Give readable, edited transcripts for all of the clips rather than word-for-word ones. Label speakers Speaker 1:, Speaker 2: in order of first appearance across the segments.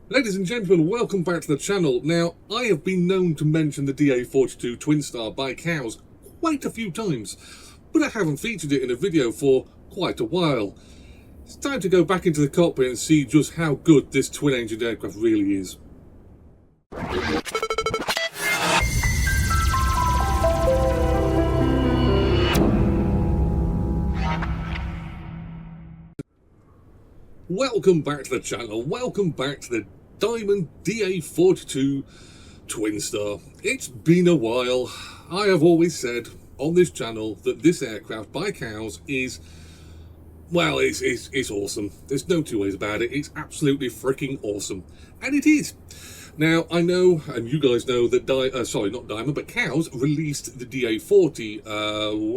Speaker 1: Ladies and gentlemen, welcome back to the channel. Now, I have been known to mention the DA42 Twin Star by Cows quite a few times, but I haven't featured it in a video for quite a while. It's time to go back into the cockpit and see just how good this twin-engined aircraft really is. Welcome back to the channel, welcome back to the Diamond DA42 Twin Star. It's been a while. I have always said on this channel that this aircraft by Cows is, well, it's awesome. There's no two ways about it. It's absolutely freaking awesome. And it is. Now, I know, and you guys know, that not Diamond, but Cows released the DA40,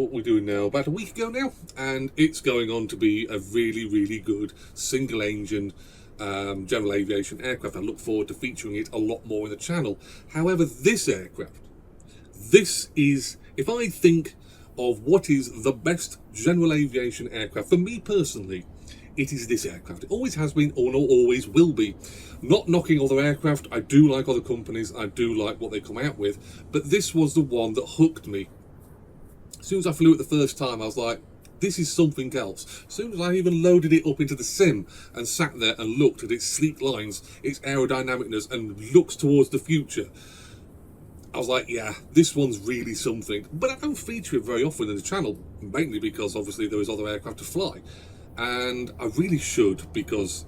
Speaker 1: what we're doing now, about a week ago now, and it's going on to be a really, really good single-engine general aviation aircraft. I look forward to featuring it a lot more in the channel. However, this aircraft, this is, if I think of what is the best general aviation aircraft, for me personally, it is this aircraft. It always has been, or always will be. Not knocking other aircraft, I do like other companies, I do like what they come out with, but this was the one that hooked me. As soon as I flew it the first time, I was like, this is something else. As soon as I even loaded it up into the sim and sat there and looked at its sleek lines, its aerodynamicness, and looks towards the future, I was like, yeah, this one's really something. But I don't feature it very often in the channel, mainly because obviously there is other aircraft to fly. And I really should, because,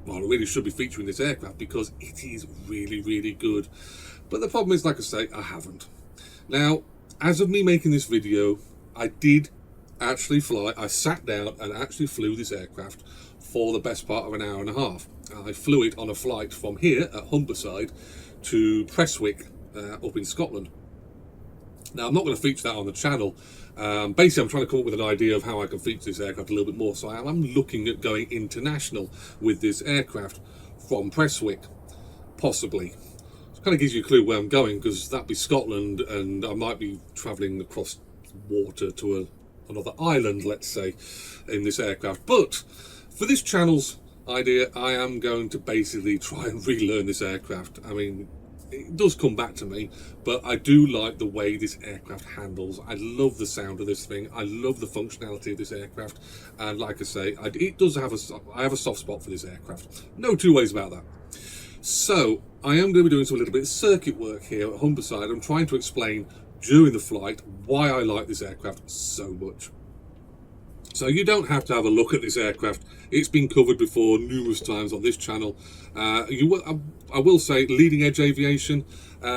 Speaker 1: well, I really should be featuring this aircraft because it is really, really good. But the problem is, like I say, I haven't. Now, as of me making this video, I did actually fly. I sat down and actually flew this aircraft for the best part of an hour and a half. I flew it on a flight from here at Humberside to Prestwick up in Scotland. Now, I'm not going to feature that on the channel. Basically, I'm trying to come up with an idea of how I can feature this aircraft a little bit more. So I am looking at going international with this aircraft from Prestwick, possibly. It kind of gives you a clue where I'm going, because that'd be Scotland, and I might be travelling across water to another island, let's say, in this aircraft. But for this channel's idea, I am going to basically try and relearn this aircraft. I mean, it does come back to me, but I do like the way this aircraft handles. I love the sound of this thing. I love the functionality of this aircraft, and like I say, it does have I have a soft spot for this aircraft. No two ways about that. So I am going to be doing some little bit of circuit work here at Humberside. I'm trying to explain during the flight why I like this aircraft so much. So you don't have to have a look at this aircraft. It's been covered before numerous times on this channel. I will say, Leading Edge Aviation,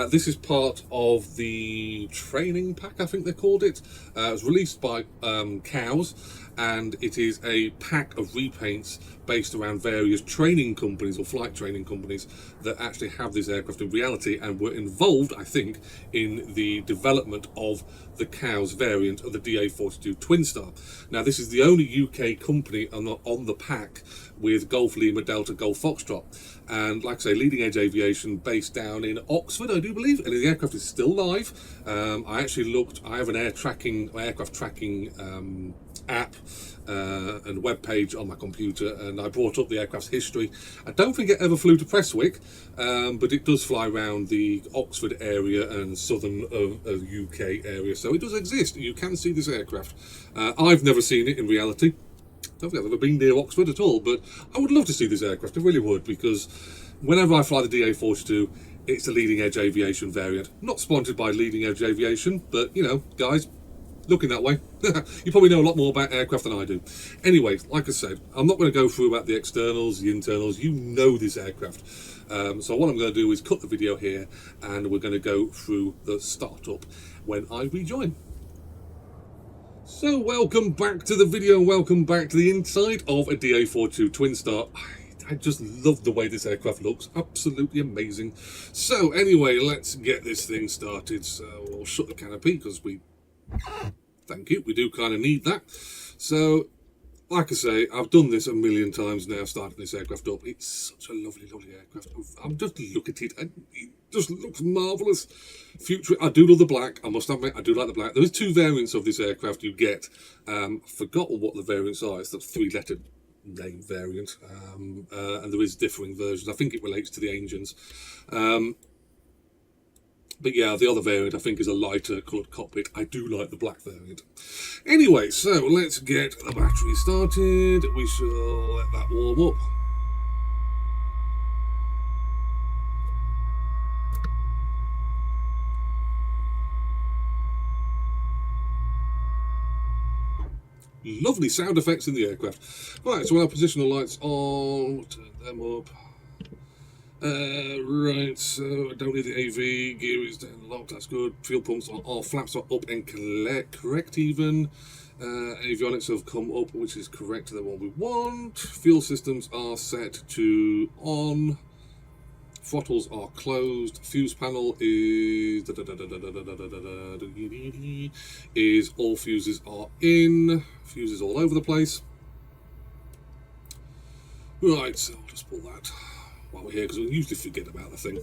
Speaker 1: this is part of the training pack, I think they called it. It was released by Cows, and it is a pack of repaints based around various training companies or flight training companies that actually have this aircraft in reality and were involved, I think, in the development of the Cows variant of the DA42 Twin Star. Now, this is the only UK company on the pack with Golf Lima Delta Golf Foxtrot, and like I say, Leading Edge Aviation, based down in Oxford, I do believe, and the aircraft is still live. I actually looked. I have an aircraft tracking app and web page on my computer, and I brought up the aircraft's history. I don't think it ever flew to Prestwick, but it does fly around the Oxford area and southern UK area, so it does exist. You can see this aircraft. I've never seen it in reality. I don't think I've ever been near Oxford at all, but I would love to see this aircraft. I really would, because whenever I fly the DA42, it's a Leading Edge Aviation variant. Not sponsored by Leading Edge Aviation, but, you know, guys, looking that way. You probably know a lot more about aircraft than I do. Anyway, like I said, I'm not going to go through about the externals, the internals. You know this aircraft. So what I'm going to do is cut the video here, and we're going to go through the startup when I rejoin. So welcome back to the video, welcome back to the inside of a DA42 Twin Star. I just love the way this aircraft looks, absolutely amazing. So anyway, let's get this thing started. So we'll shut the canopy, because thank you, we do kind of need that. So, like I say, I've done this a million times now, starting this aircraft up. It's such a lovely, lovely aircraft. I'm just look at it, and it just looks marvellous. Future, I do love the black, I must admit, I do like the black. There is two variants of this aircraft you get. I've forgotten what the variants are. It's the three-lettered name variant, and there is differing versions. I think it relates to the engines. But yeah, the other variant I think is a lighter coloured cockpit. I do like the black variant. Anyway, so let's get the battery started. We shall let that warm up. Lovely sound effects in the aircraft. Right, so we'll have positional lights on. We'll turn them up. Right, so I don't need the AV, gear is down locked, that's good. Fuel pumps are off, flaps are up and correct even. Avionics have come up, which is correct to the one we want. Fuel systems are set to on. Throttles are closed. Fuse panel is all fuses are in. Fuses all over the place. Right, so I'll just pull that while we're here because we usually forget about the thing.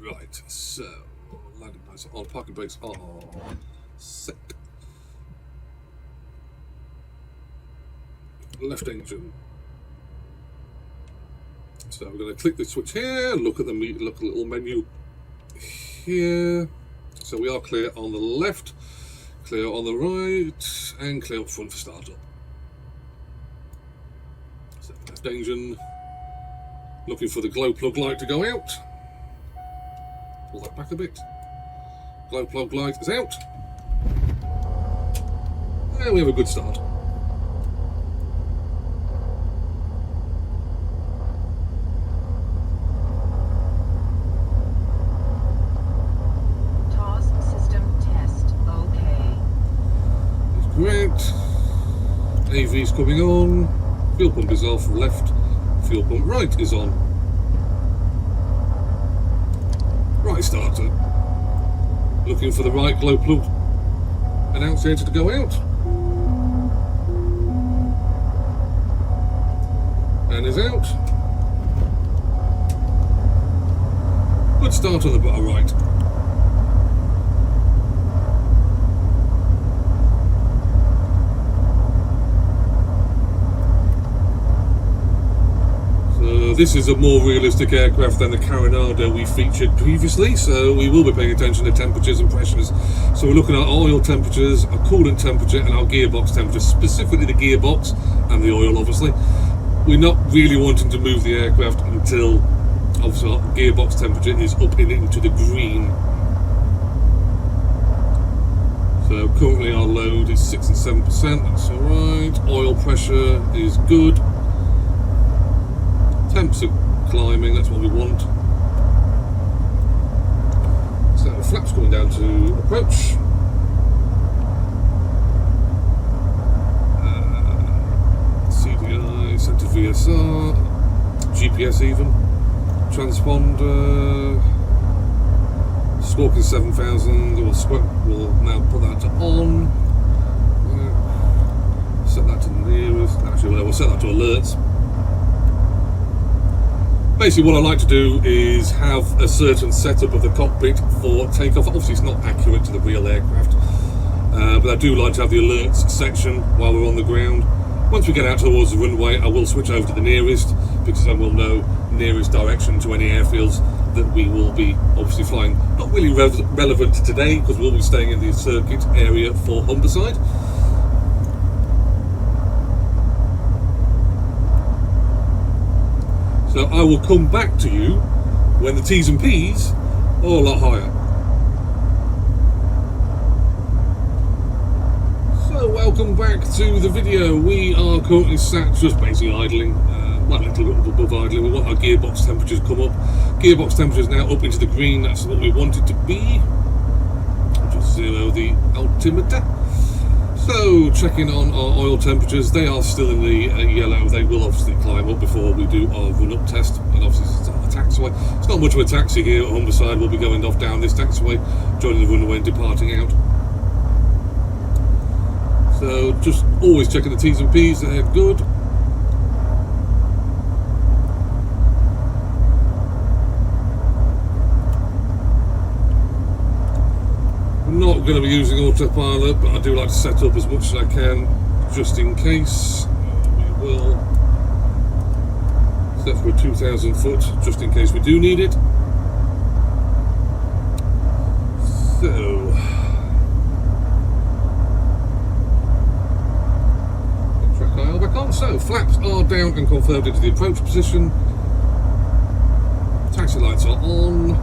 Speaker 1: Right, so landing lights are on, parking brakes are set. Left engine. So we're going to click the switch here. Look at the little menu here. So we are clear on the left, clear on the right, and clear up front for startup. So left engine. Looking for the glow plug light to go out. Pull that back a bit. Glow plug light is out. And we have a good start.
Speaker 2: TOS system test. Okay.
Speaker 1: Great. AV's coming on. Fuel pump is off. Left. Fuel pump right is on. Right starter. Looking for the right glow plug annunciator to go out. And is out. Good start on the bottom right. This is a more realistic aircraft than the Carinado we featured previously, so we will be paying attention to temperatures and pressures. So we're looking at our oil temperatures, our coolant temperature and our gearbox temperature, specifically the gearbox and the oil obviously. We're not really wanting to move the aircraft until obviously our gearbox temperature is up into the green. So currently our load is 6 and 7%, that's alright. Oil pressure is good. Temps are climbing, that's what we want. So the flaps coming down to approach. CDI, centre VSR, GPS even, transponder, Squawking 7000, we'll now put that to on. Set that to the nearest, actually we'll set that to alerts. Basically what I like to do is have a certain setup of the cockpit for takeoff. Obviously it's not accurate to the real aircraft, but I do like to have the alerts section while we're on the ground. Once we get out towards the runway I will switch over to the nearest, because I will know nearest direction to any airfields that we will be obviously flying. Not really relevant today because we'll be staying in the circuit area for Humberside. So I will come back to you when the T's and P's are a lot higher. So welcome back to the video. We are currently sat just basically idling, well a little bit above idling. We want our gearbox temperatures to come up. Gearbox temperatures now up into the green, that's what we want it to be. I'll just zero the altimeter. So, checking on our oil temperatures, they are still in the yellow. They will obviously climb up before we do our run-up test, and obviously it's a taxiway. It's not much of a taxi here at Humberside. We'll be going off down this taxiway, joining the runway and departing out. So, just always checking the T's and P's, they're good. Not going to be using autopilot, but I do like to set up as much as I can just in case. we'll set for a 2,000 foot just in case we do need it. So Trackir back on. So flaps are down and confirmed into the approach position. Taxi lights are on.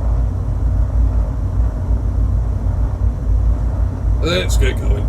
Speaker 1: Let's get going.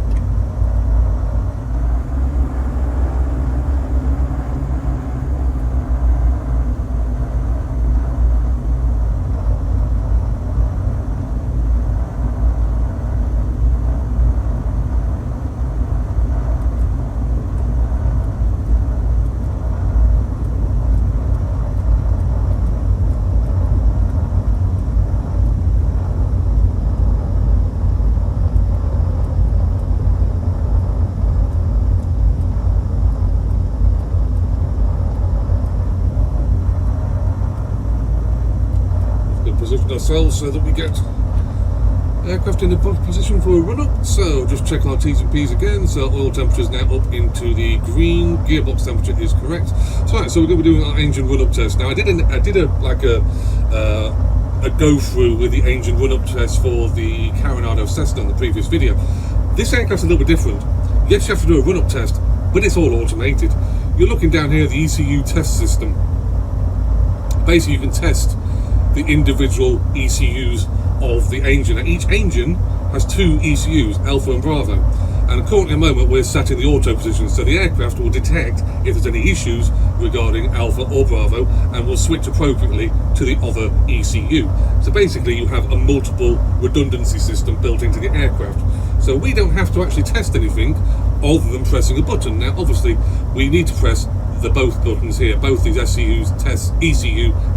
Speaker 1: Position ourselves so that we get aircraft in a position for a run-up. So just check our T's and P's again. So oil temperature is now up into the green. Gearbox temperature is correct. So right, so we're going to be doing our engine run-up test. Now I did a go through with the engine run-up test for the Coronado Cessna in the previous video. This aircraft's a little bit different. Yes, you have to do a run-up test, but it's all automated. You're looking down here at the ECU test system. Basically, you can test the individual ECUs of the engine. Now, each engine has two ECUs, Alpha and Bravo, and currently at the moment we're set in the auto position, so the aircraft will detect if there's any issues regarding Alpha or Bravo and will switch appropriately to the other ECU. So basically you have a multiple redundancy system built into the aircraft, so we don't have to actually test anything other than pressing a button. Now obviously we need to press both buttons here, both these ECU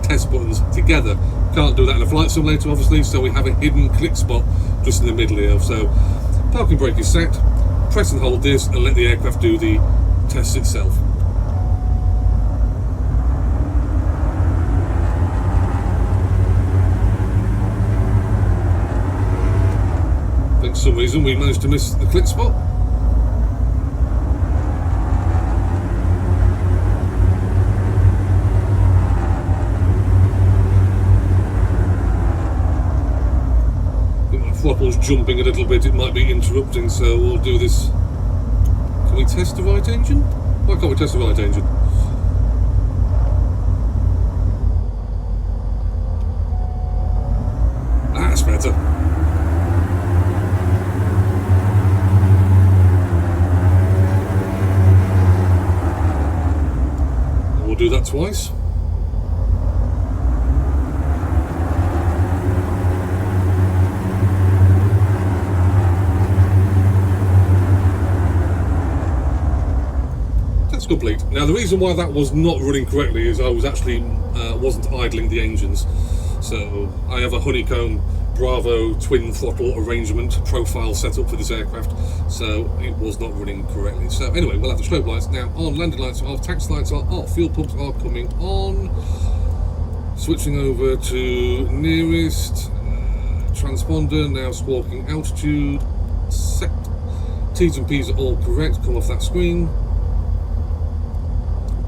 Speaker 1: test buttons together. Can't do that in a flight simulator obviously, so we have a hidden click spot just in the middle here. So parking brake is set, press and hold this and let the aircraft do the test itself. I think for some reason we managed to miss the click spot. Throttle's jumping a little bit, it might be interrupting, so we'll do this. Can we test the right engine? Why can't we test the right engine? That's better. We'll do that twice. Complete. Now the reason why that was not running correctly is I was actually wasn't idling the engines, so I have a honeycomb Bravo twin throttle arrangement profile set up for this aircraft, so it was not running correctly. So anyway, we'll have the strobe lights now on, landing lights are off, taxi lights are off, fuel pumps are coming on, switching over to nearest transponder, now squawking altitude set, T's and P's are all correct, come off that screen.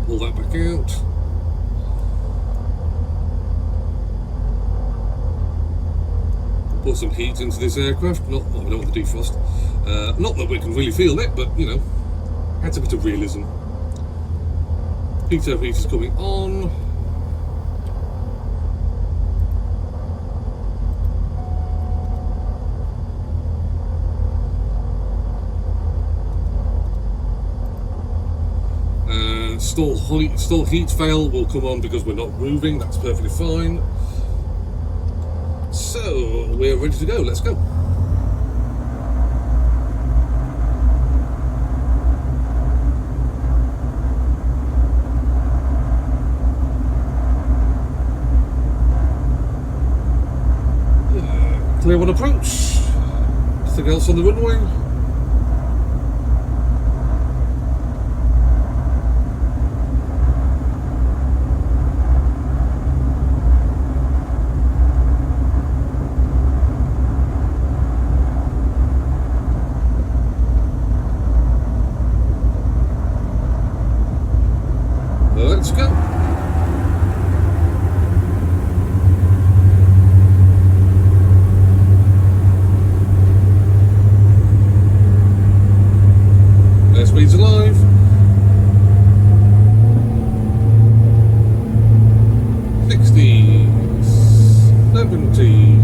Speaker 1: Pull that back out. Put some heat into this aircraft. We don't want the defrost. Not that we can really feel it, but you know, adds a bit of realism. Heat is coming on. Stall heat fail will come on because we're not moving, that's perfectly fine. So we're ready to go, let's go. Clear on approach. Nothing else on the runway. 70,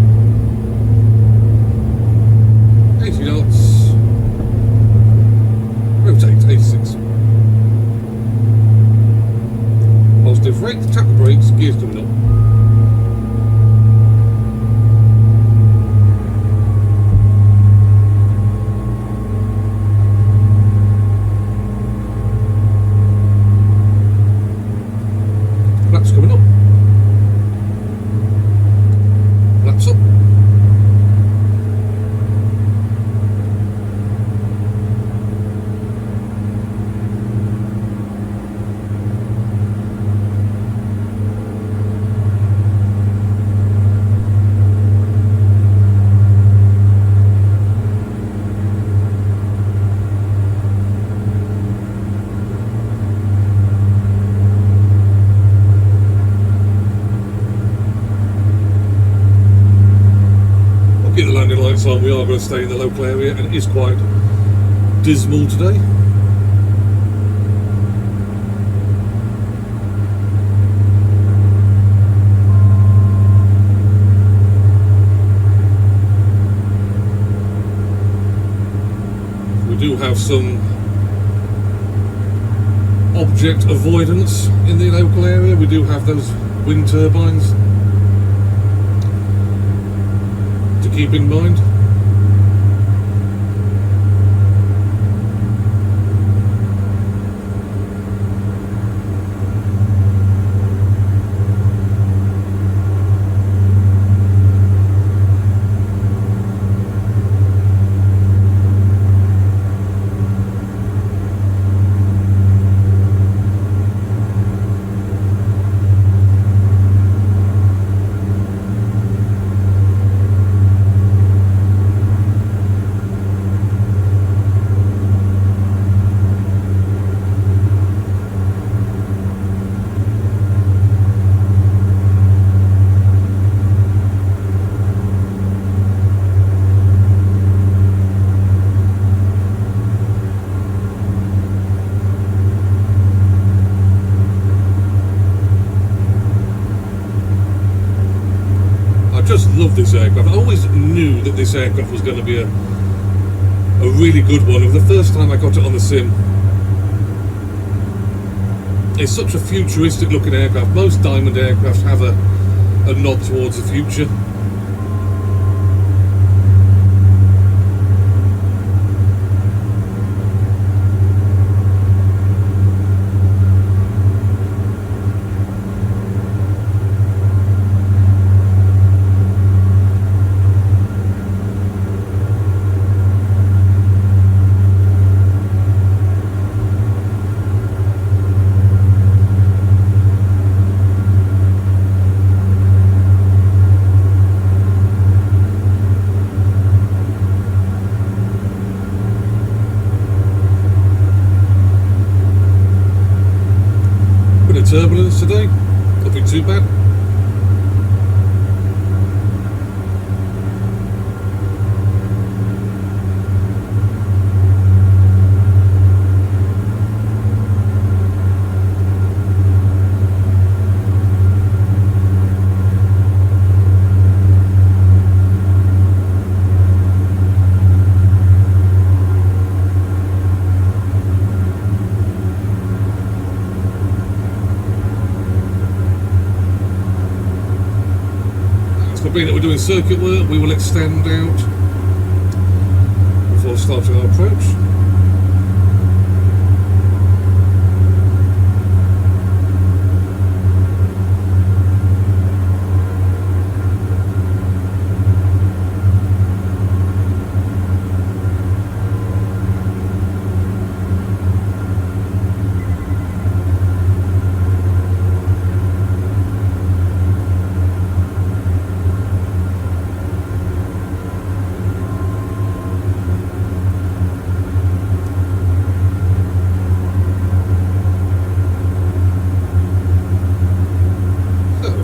Speaker 1: 80 knots, rotate 86. Positive rate, tap the brakes, gears coming up. Flaps coming up. Flaps up. Get the landing lights on, we are going to stay in the local area, and it is quite dismal today. We do have some object avoidance in the local area. We do have those wind turbines to keep in mind. I just love this aircraft. I always knew that this aircraft was going to be a really good one. The first time I got it on the sim, it's such a futuristic looking aircraft. Most Diamond aircraft have a nod towards the future. Turbulence today, nothing too bad. Being that we're doing circuit work, we will extend out before starting our approach.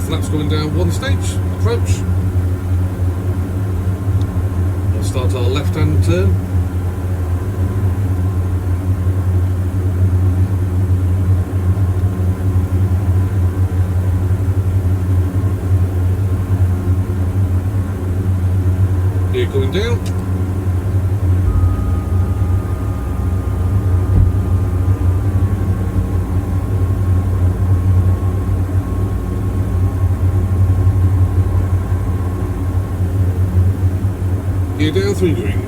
Speaker 1: Flaps going down one stage, approach. We'll start our left-hand turn. down. Gear down, 3 green.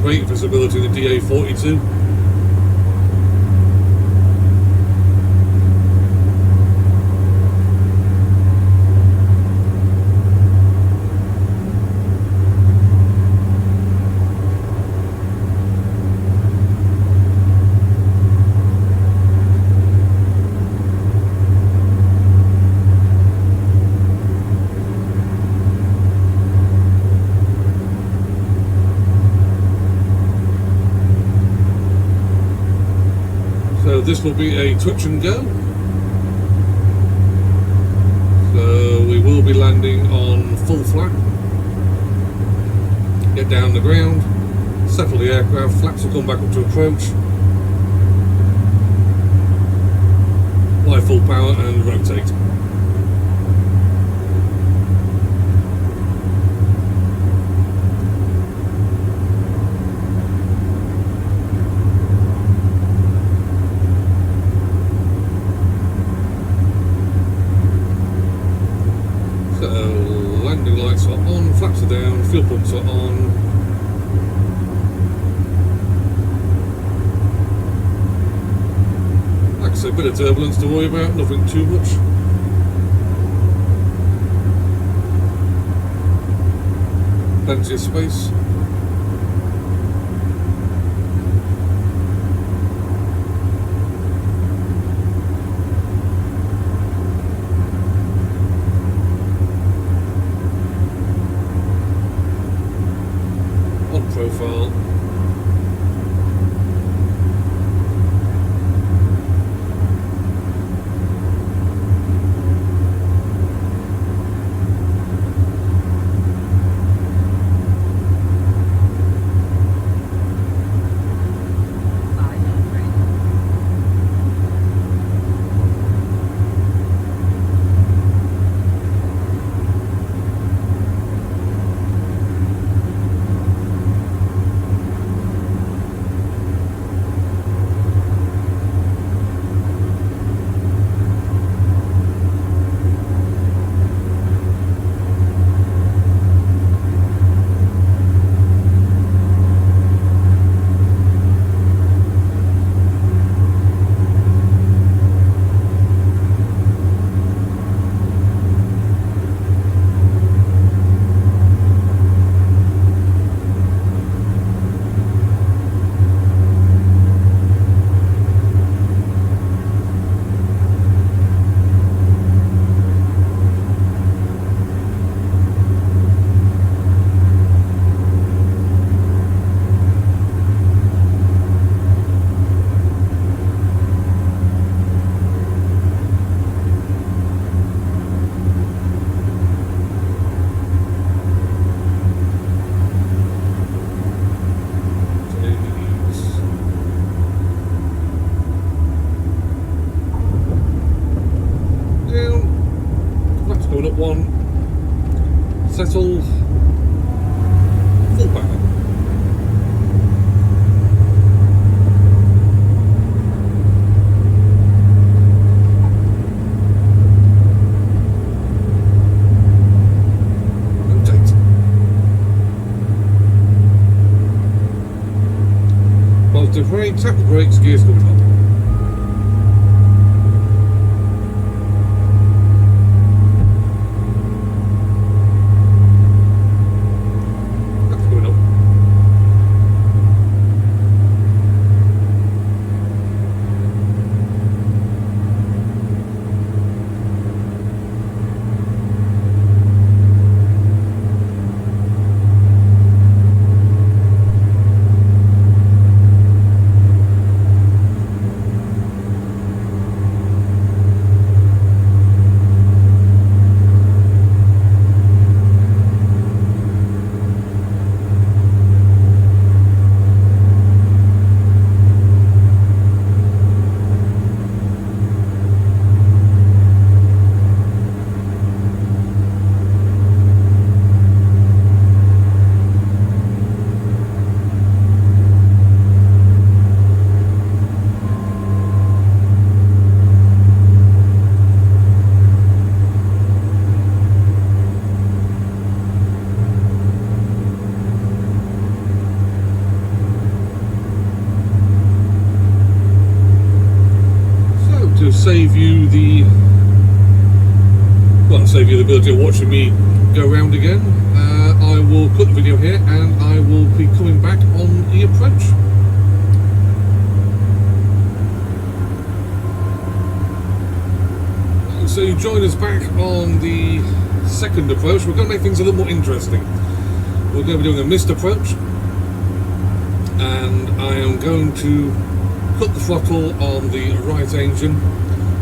Speaker 1: Great visibility in the DA42. So this will be a touch and go. So we will be landing on full flap. Get down the ground, settle the aircraft, flaps will come back up to approach. Fly full power and rotate. Landing lights are on, flaps are down, fuel pumps are on. Like I say, a bit of turbulence to worry about, nothing too much. Plenty of space. Profile. Going up one, settle, full power. Rotate. Positive brake, tap the brakes, gears go up. you the ability of watching me go around again, I will cut the video here and I will be coming back on the approach. So you join us back on the second approach. We're going to make things a little more interesting. We're going to be doing a missed approach, and I am going to cut the throttle on the right engine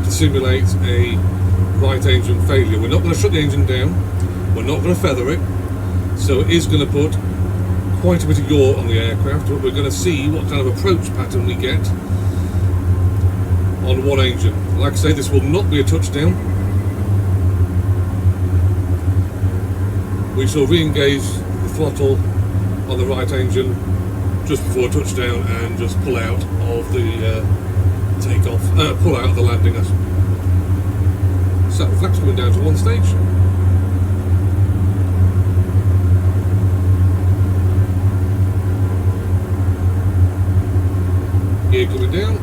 Speaker 1: to simulate a right engine failure. We're not going to shut the engine down, we're not going to feather it, so it is going to put quite a bit of yaw on the aircraft, but we're going to see what kind of approach pattern we get on one engine. Like I say, this will not be a touchdown. We shall re-engage the throttle on the right engine just before touchdown and just pull out of the pull out of the landing. So flaps coming down to one stage. Gear coming down.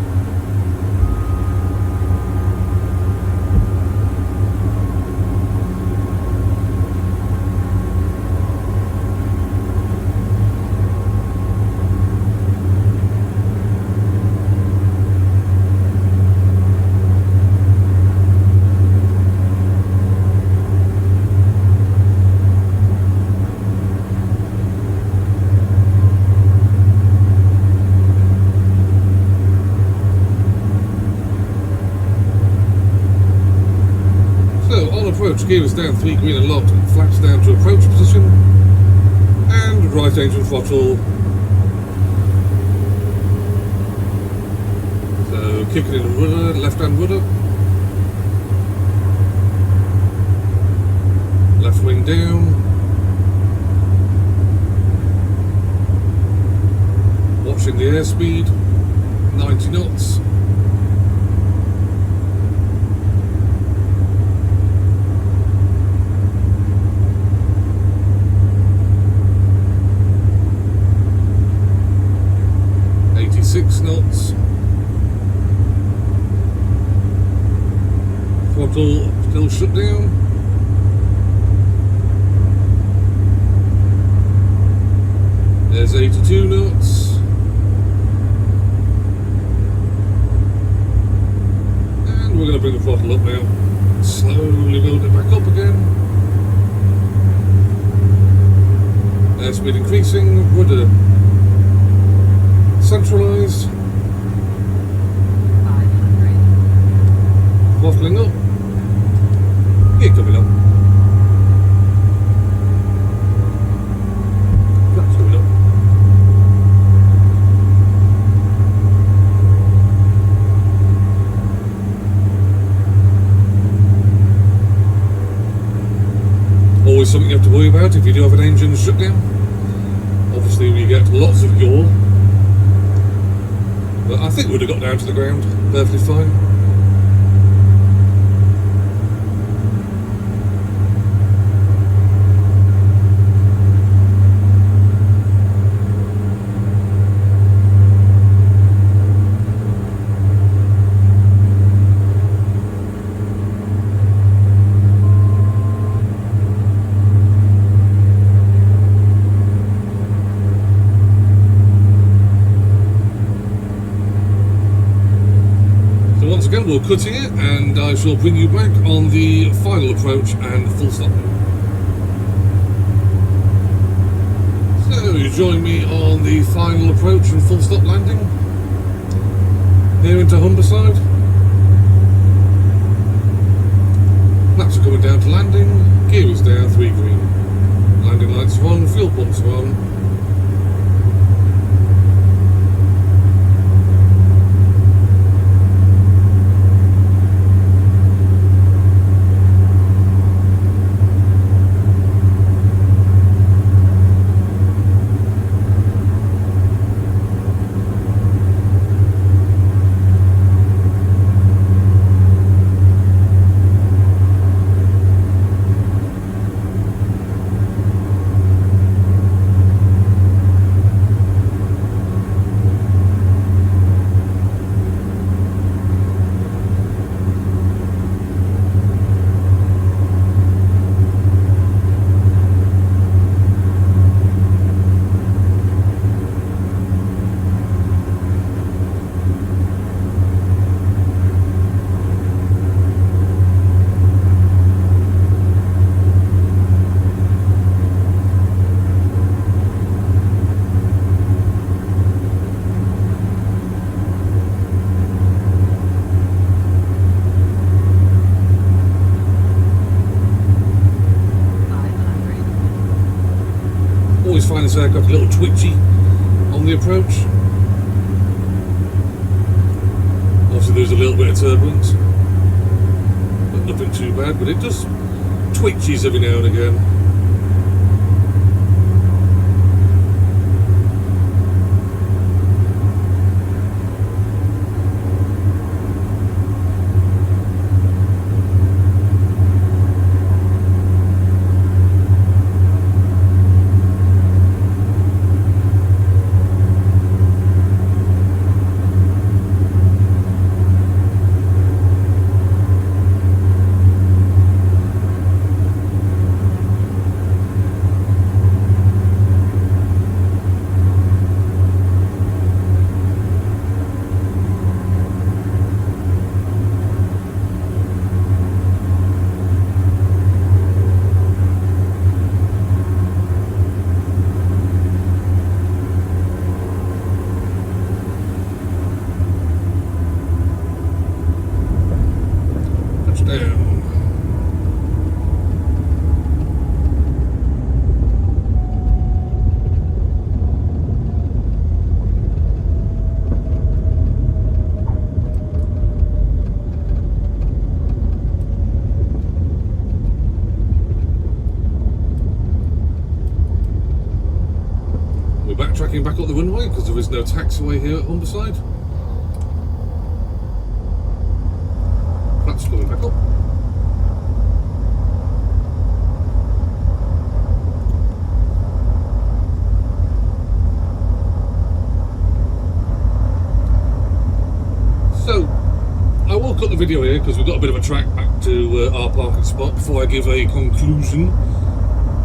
Speaker 1: Approach, gear is down 3 green and locked, flaps down to approach position, and right engine throttle. So kicking in the rudder, left hand rudder, left wing down, watching the airspeed, 90 knots. Knots. Throttle still shut down. There's 82 knots. And we're going to bring the throttle up now. Slowly build it back up again. Airspeed increasing, rudder centralised.
Speaker 2: 500.
Speaker 1: Throttling up. Gear coming up. Flaps coming up. Always something you have to worry about if you do have an engine shut down. Obviously we get lots of yaw. But I think we'd have got down to the ground perfectly fine. Once again, we're cutting it, and I shall bring you back on the final approach and full stop. So you join me on the final approach and full stop landing here into Humberside. Flaps are coming down to landing, gear is down, 3 green. Landing lights are on, fuel pumps are on. find this aircraft a little twitchy on the approach. Obviously there's a little bit of turbulence, but nothing too bad, but it just twitches every now and again. Backtracking back up the runway because there is no taxiway here at Humberside. Flaps coming back up. So, I will cut the video here because we've got a bit of a track back to our parking spot before I give a conclusion,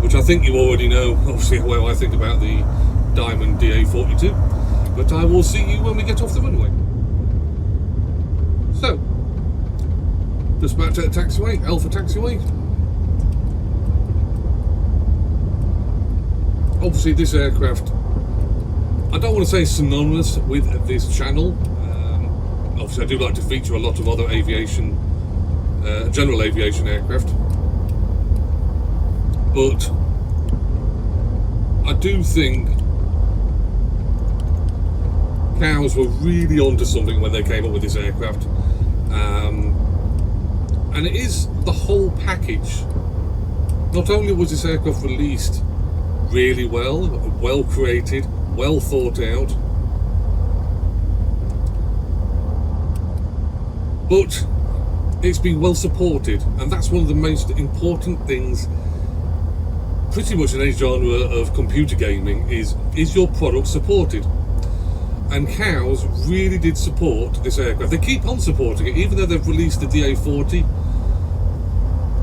Speaker 1: which I think you already know, obviously, how I think about the Diamond DA42, but I will see you when we get off the runway. So, just about to the taxiway, Alpha taxiway. Obviously this aircraft, I don't want to say synonymous with this channel. Obviously I do like to feature a lot of other aviation, general aviation aircraft, but I do think cows were really onto something when they came up with this aircraft, and it is the whole package. Not only was this aircraft released really well created, well thought out, but it's been well supported, and that's one of the most important things pretty much in any genre of computer gaming is your product supported? And cows really did support this aircraft. They keep on supporting it, even though they've released the DA40,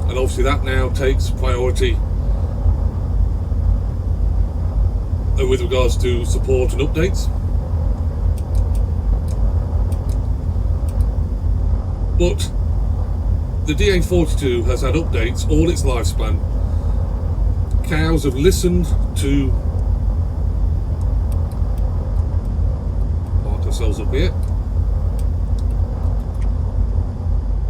Speaker 1: and obviously that now takes priority with regards to support and updates. But the DA42 has had updates all its lifespan. Cows have listened to, park ourselves up here,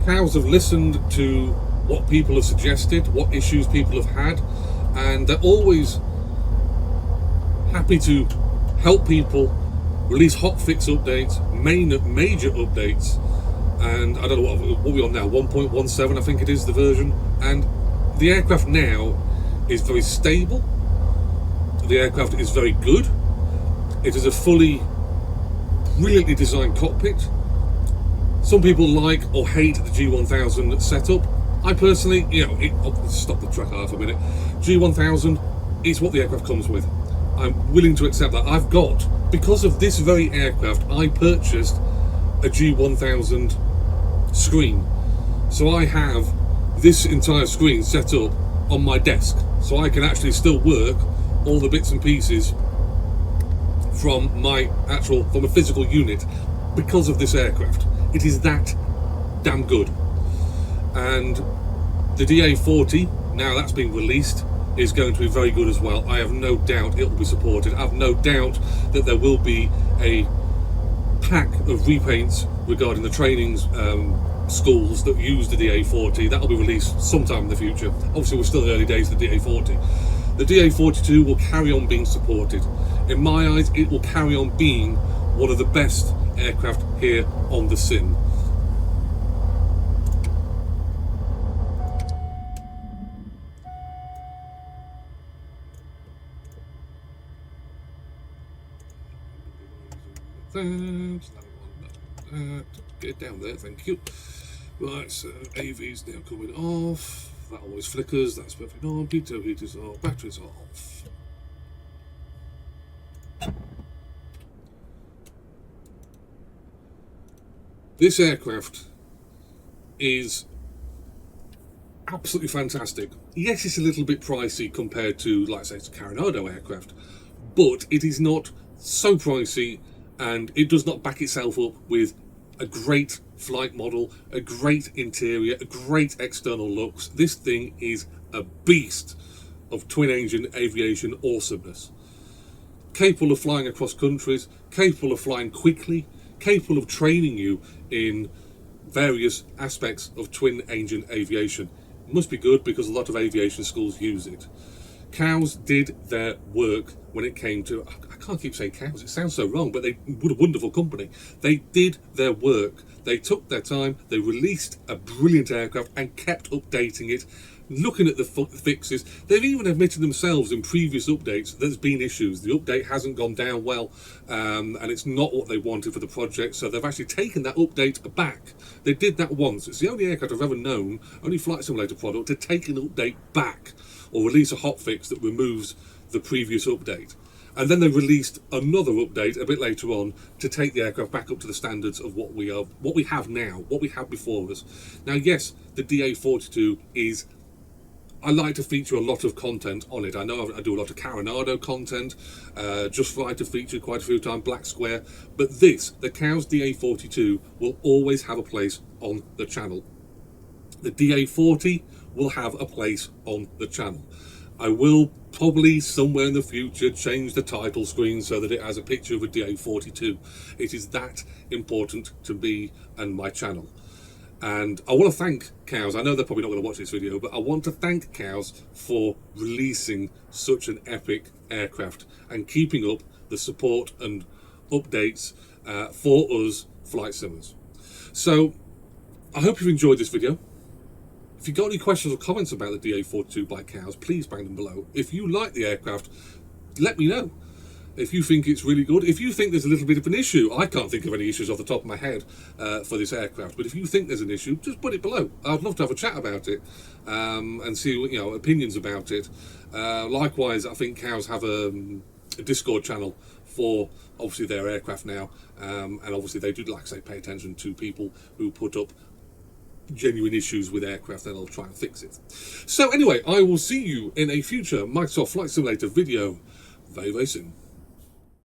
Speaker 1: cows have listened to what people have suggested, what issues people have had, and they're always happy to help people release hotfix updates, major updates. And I don't know what we're on now, 1.17 I think it is the version, and the aircraft now is very stable, the aircraft is very good, it is a fully brilliantly designed cockpit. Some people like or hate the G1000 setup. I personally, I'll stop the track half a minute. G1000 is what the aircraft comes with. I'm willing to accept that. I've got, because of this very aircraft, I purchased a G1000 screen. So I have this entire screen set up on my desk, so I can actually still work all the bits and pieces from a physical unit because of this aircraft. It is that damn good. And the DA40, now that's been released, is going to be very good as well. I have no doubt it will be supported. I have no doubt that there will be a pack of repaints regarding the training schools that use the DA40. That will be released sometime in the future. Obviously we're still in the early days of the DA40, the DA42 will carry on being supported. In my eyes, it will carry on being one of the best aircraft here on the sim. Get down there, thank you. Right, so AV's now coming off. That always flickers, that's perfect on. Pitot heaters off, batteries off. This aircraft is absolutely fantastic. Yes, it's a little bit pricey compared to, like, say, it's a Coronado aircraft, but it is not so pricey, and it does not back itself up with a great flight model, a great interior, a great external looks. This thing is a beast of twin engine aviation awesomeness. Capable of flying across countries, capable of flying quickly, capable of training you in various aspects of twin engine aviation. It must be good because a lot of aviation schools use it. Cows did their work when it came to, I can't keep saying cows, it sounds so wrong, but they were a wonderful company. They did their work. They took their time, they released a brilliant aircraft and kept updating it, looking at the fixes. They've even admitted themselves in previous updates there's been issues. The update hasn't gone down well, and it's not what they wanted for the project, so they've actually taken that update back. They did that once. It's the only aircraft I've ever known, only flight simulator product, to take an update back or release a hotfix that removes the previous update. And then they released another update a bit later on to take the aircraft back up to the standards of what we have now, what we have before us. Now, yes, the DA42 is, I like to feature a lot of content on it. I know I do a lot of Coronado content, Just Fly to feature quite a few times, Black Square, but this, the Cows DA42, will always have a place on the channel. The DA40 will have a place on the channel. I will probably somewhere in the future change the title screen so that it has a picture of a DA42. It is that important to me and my channel. And I want to thank Cows. I know they're probably not going to watch this video, but I want to thank Cows for releasing such an epic aircraft and keeping up the support and updates for us flight simmers. So I hope you've enjoyed this video. If you've got any questions or comments about the DA42 by Cows, please bang them below. If you like the aircraft, let me know. If you think it's really good, if you think there's a little bit of an issue, I can't think of any issues off the top of my head for this aircraft, but if you think there's an issue, just put it below. I'd love to have a chat about it and see, you know, opinions about it. Likewise, I think Cows have a Discord channel for obviously their aircraft now, and obviously they do, like I say, pay attention to people who put up genuine issues with aircraft, and I'll try and fix it. So anyway, I will see you in a future Microsoft Flight Simulator video very, very soon.